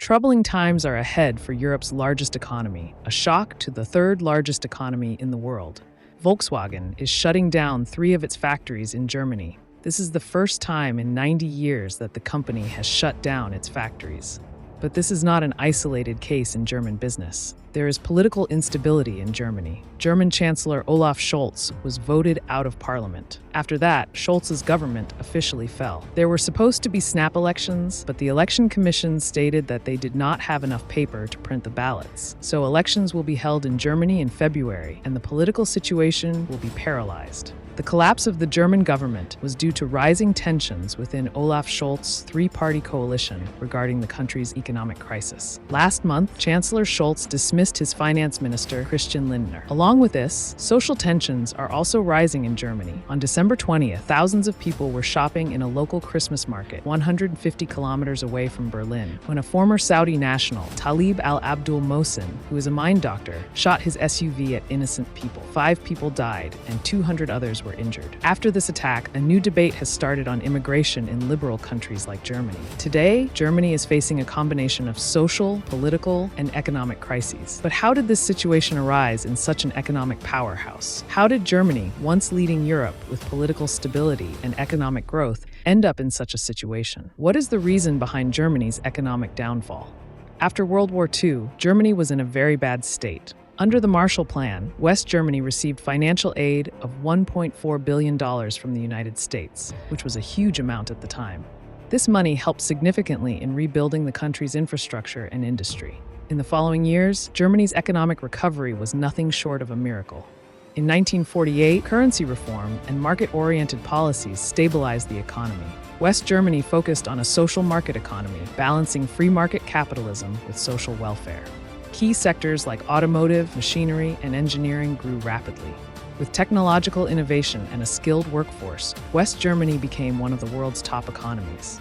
Troubling times are ahead for Europe's largest economy, a shock to the third largest economy in the world. Volkswagen is shutting down 3 of its factories in Germany. This is the first time in 90 years that the company has shut down its factories. But this is not an isolated case in German business. There is political instability in Germany. German Chancellor Olaf Scholz was voted out of parliament. After that, Scholz's government officially fell. There were supposed to be snap elections, but the election commission stated that they did not have enough paper to print the ballots. So elections will be held in Germany in February, and the political situation will be paralyzed. The collapse of the German government was due to rising tensions within Olaf Scholz's 3-party coalition regarding the country's economic crisis. Last month, Chancellor Scholz dismissed his finance minister, Christian Lindner. Along with this, social tensions are also rising in Germany. On December 20th, thousands of people were shopping in a local Christmas market 150 kilometers away from Berlin when a former Saudi national, Talib al-Abdul Mohsen, who is a mine doctor, shot his SUV at innocent people. 5 people died and 200 others were injured. After this attack, a new debate has started on immigration in liberal countries like Germany. Today, Germany is facing a combination of social, political, and economic crises. But how did this situation arise in such an economic powerhouse? How did Germany, once leading Europe with political stability and economic growth, end up in such a situation? What is the reason behind Germany's economic downfall? After World War II, Germany was in a very bad state. Under the Marshall Plan, West Germany received financial aid of $1.4 billion from the United States, which was a huge amount at the time. This money helped significantly in rebuilding the country's infrastructure and industry. In the following years, Germany's economic recovery was nothing short of a miracle. In 1948, currency reform and market-oriented policies stabilized the economy. West Germany focused on a social market economy, balancing free market capitalism with social welfare. Key sectors like automotive, machinery, and engineering grew rapidly. With technological innovation and a skilled workforce, West Germany became one of the world's top economies.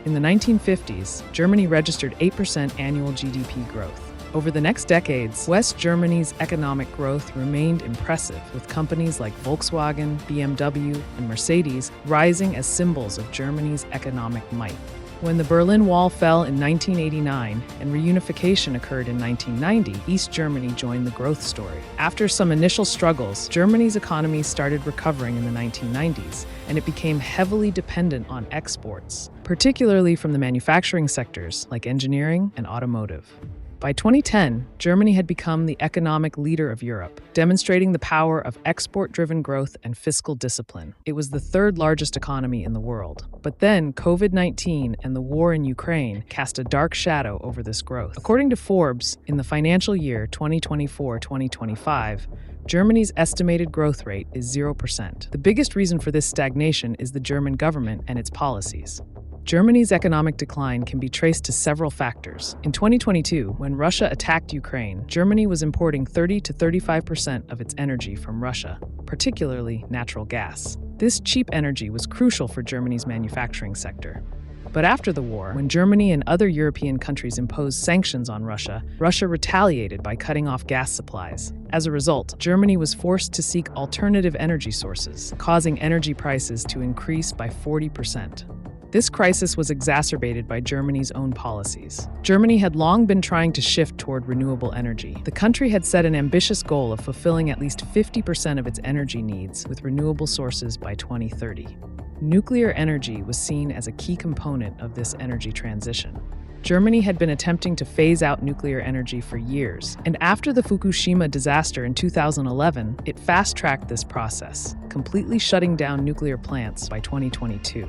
In the 1950s, Germany registered 8% annual GDP growth. Over the next decades, West Germany's economic growth remained impressive, with companies like Volkswagen, BMW, and Mercedes rising as symbols of Germany's economic might. When the Berlin Wall fell in 1989 and reunification occurred in 1990, East Germany joined the growth story. After some initial struggles, Germany's economy started recovering in the 1990s, and it became heavily dependent on exports, particularly from the manufacturing sectors like engineering and automotive. By 2010, Germany had become the economic leader of Europe, demonstrating the power of export-driven growth and fiscal discipline. It was the 3rd largest economy in the world. But then, COVID-19 and the war in Ukraine cast a dark shadow over this growth. According to Forbes, in the financial year 2024-2025, Germany's estimated growth rate is 0%. The biggest reason for this stagnation is the German government and its policies. Germany's economic decline can be traced to several factors. In 2022, when Russia attacked Ukraine, Germany was importing 30 to 35% of its energy from Russia, particularly natural gas. This cheap energy was crucial for Germany's manufacturing sector. But after the war, when Germany and other European countries imposed sanctions on Russia, Russia retaliated by cutting off gas supplies. As a result, Germany was forced to seek alternative energy sources, causing energy prices to increase by 40%. This crisis was exacerbated by Germany's own policies. Germany had long been trying to shift toward renewable energy. The country had set an ambitious goal of fulfilling at least 50% of its energy needs with renewable sources by 2030. Nuclear energy was seen as a key component of this energy transition. Germany had been attempting to phase out nuclear energy for years, and after the Fukushima disaster in 2011, it fast-tracked this process, completely shutting down nuclear plants by 2022.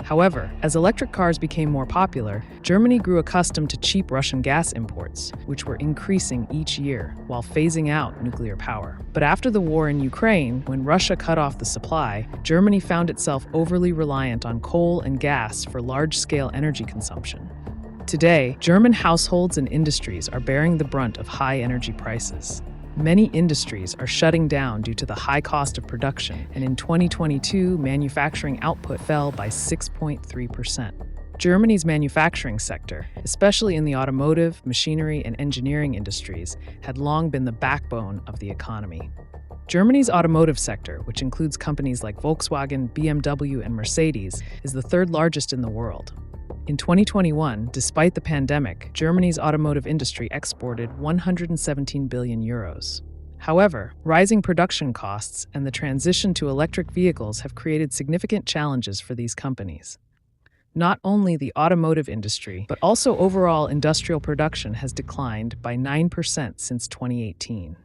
However, as electric cars became more popular, Germany grew accustomed to cheap Russian gas imports, which were increasing each year while phasing out nuclear power. But after the war in Ukraine, when Russia cut off the supply, Germany found itself overly reliant on coal and gas for large-scale energy consumption. Today, German households and industries are bearing the brunt of high energy prices. Many industries are shutting down due to the high cost of production, and in 2022, manufacturing output fell by 6.3%. Germany's manufacturing sector, especially in the automotive, machinery, and engineering industries, had long been the backbone of the economy. Germany's automotive sector, which includes companies like Volkswagen, BMW, and Mercedes, is the 3rd largest in the world. In 2021, despite the pandemic, Germany's automotive industry exported 117 billion euros. However, rising production costs and the transition to electric vehicles have created significant challenges for these companies. Not only the automotive industry, but also overall industrial production has declined by 9% since 2018.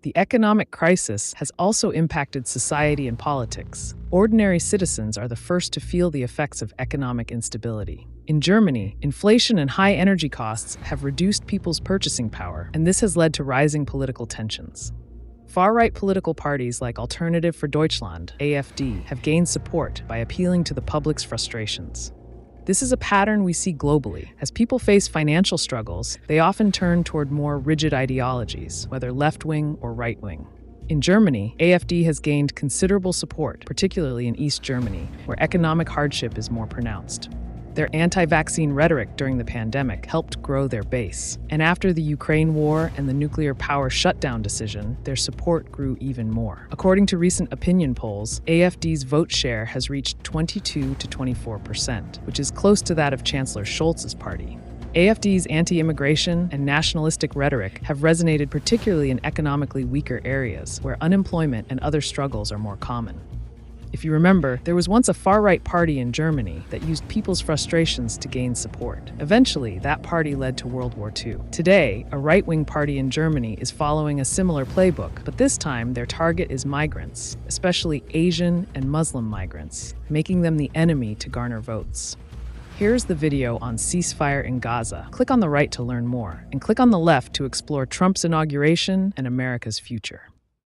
The economic crisis has also impacted society and politics. Ordinary citizens are the first to feel the effects of economic instability. In Germany, inflation and high energy costs have reduced people's purchasing power, and this has led to rising political tensions. Far-right political parties like Alternative for Deutschland, AfD, have gained support by appealing to the public's frustrations. This is a pattern we see globally. As people face financial struggles, they often turn toward more rigid ideologies, whether left-wing or right-wing. In Germany, AfD has gained considerable support, particularly in East Germany, where economic hardship is more pronounced. Their anti-vaccine rhetoric during the pandemic helped grow their base. And after the Ukraine war and the nuclear power shutdown decision, their support grew even more. According to recent opinion polls, AfD's vote share has reached 22 to 24%, which is close to that of Chancellor Scholz's party. AfD's anti-immigration and nationalistic rhetoric have resonated particularly in economically weaker areas, where unemployment and other struggles are more common. If you remember, there was once a far-right party in Germany that used people's frustrations to gain support. Eventually, that party led to World War II. Today, a right-wing party in Germany is following a similar playbook, but this time their target is migrants, especially Asian and Muslim migrants, making them the enemy to garner votes. Here's the video on ceasefire in Gaza. Click on the right to learn more, and click on the left to explore Trump's inauguration and America's future.